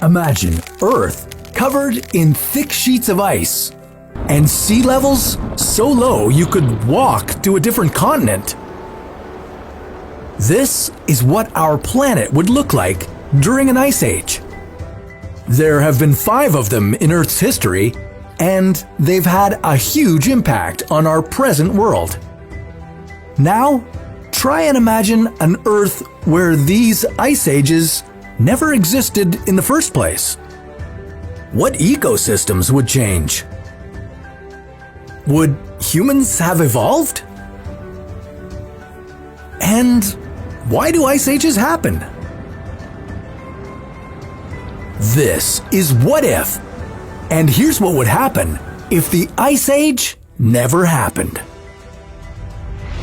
Imagine Earth covered in thick sheets of ice and sea levels so low you could walk to a different continent. This is what our planet would look like during an ice age. There have been 5 of them in Earth's history, and they've had a huge impact on our present world. Now, try and imagine an Earth where these ice ages never existed in the first place. What ecosystems would change? Would humans have evolved? And why do ice ages happen? This is What If, and here's what would happen if the Ice Age never happened.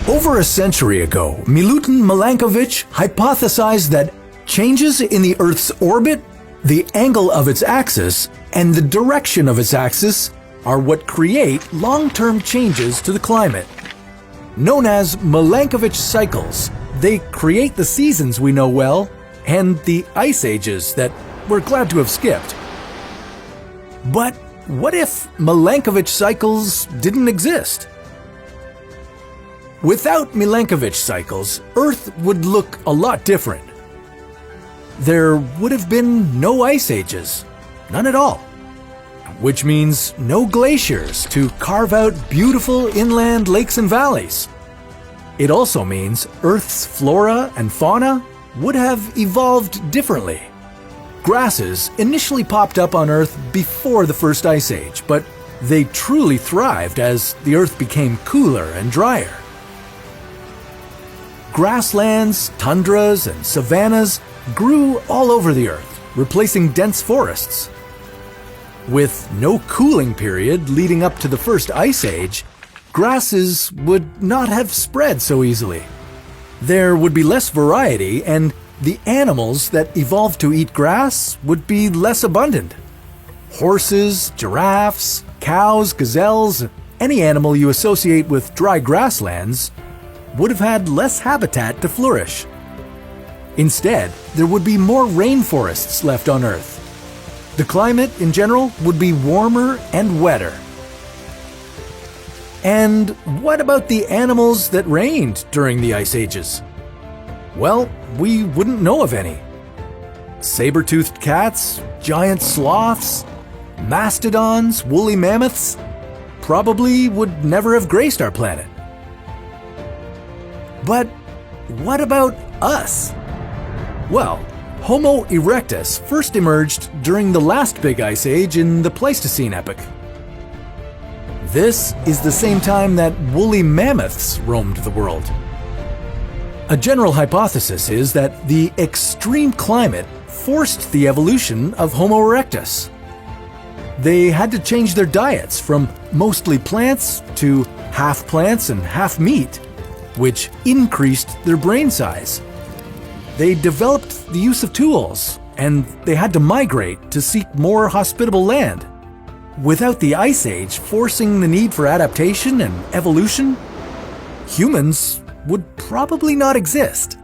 Over a century ago, Milutin Milankovitch hypothesized that changes in the Earth's orbit, the angle of its axis, and the direction of its axis are what create long-term changes to the climate. Known as Milankovitch cycles, they create the seasons we know well and the ice ages that we're glad to have skipped. But what if Milankovitch cycles didn't exist? Without Milankovitch cycles, Earth would look a lot different. There would have been no ice ages, none at all, which means no glaciers to carve out beautiful inland lakes and valleys. It also means Earth's flora and fauna would have evolved differently. Grasses initially popped up on Earth before the first ice age, but they truly thrived as the Earth became cooler and drier. Grasslands, tundras, and savannas grew all over the Earth, replacing dense forests. With no cooling period leading up to the first ice age, grasses would not have spread so easily. There would be less variety, and the animals that evolved to eat grass would be less abundant. Horses, giraffes, cows, gazelles, any animal you associate with dry grasslands would have had less habitat to flourish. Instead, there would be more rainforests left on Earth. The climate, in general, would be warmer and wetter. And what about the animals that reigned during the ice ages? Well, we wouldn't know of any. Saber-toothed cats, giant sloths, mastodons, woolly mammoths probably would never have graced our planet. But what about us? Well, Homo erectus first emerged during the last big ice age in the Pleistocene epoch. This is the same time that woolly mammoths roamed the world. A general hypothesis is that the extreme climate forced the evolution of Homo erectus. They had to change their diets from mostly plants to half plants and half meat, which increased their brain size. They developed the use of tools, and they had to migrate to seek more hospitable land. Without the Ice Age forcing the need for adaptation and evolution, humans would probably not exist.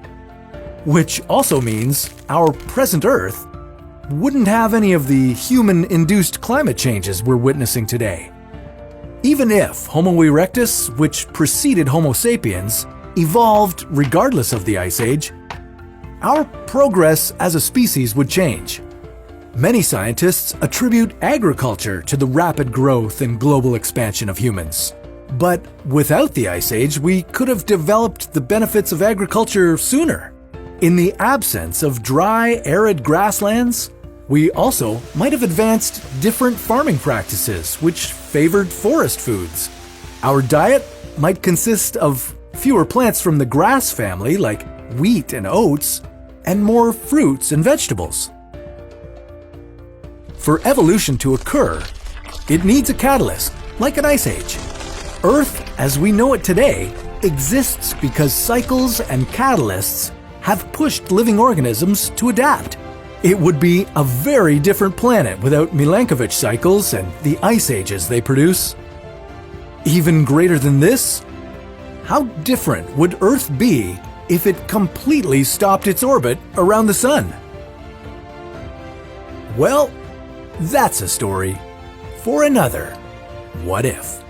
Which also means our present Earth wouldn't have any of the human-induced climate changes we're witnessing today. Even if Homo erectus, which preceded Homo sapiens, evolved regardless of the Ice Age, our progress as a species would change. Many scientists attribute agriculture to the rapid growth and global expansion of humans. But without the Ice Age, we could have developed the benefits of agriculture sooner. In the absence of dry, arid grasslands, we also might have advanced different farming practices which favored forest foods. Our diet might consist of fewer plants from the grass family like wheat and oats, and more fruits and vegetables. For evolution to occur, it needs a catalyst, like an ice age. Earth, as we know it today, exists because cycles and catalysts have pushed living organisms to adapt. It would be a very different planet without Milankovitch cycles and the ice ages they produce. Even greater than this, how different would Earth be if it completely stopped its orbit around the Sun? Well, that's a story for another What If.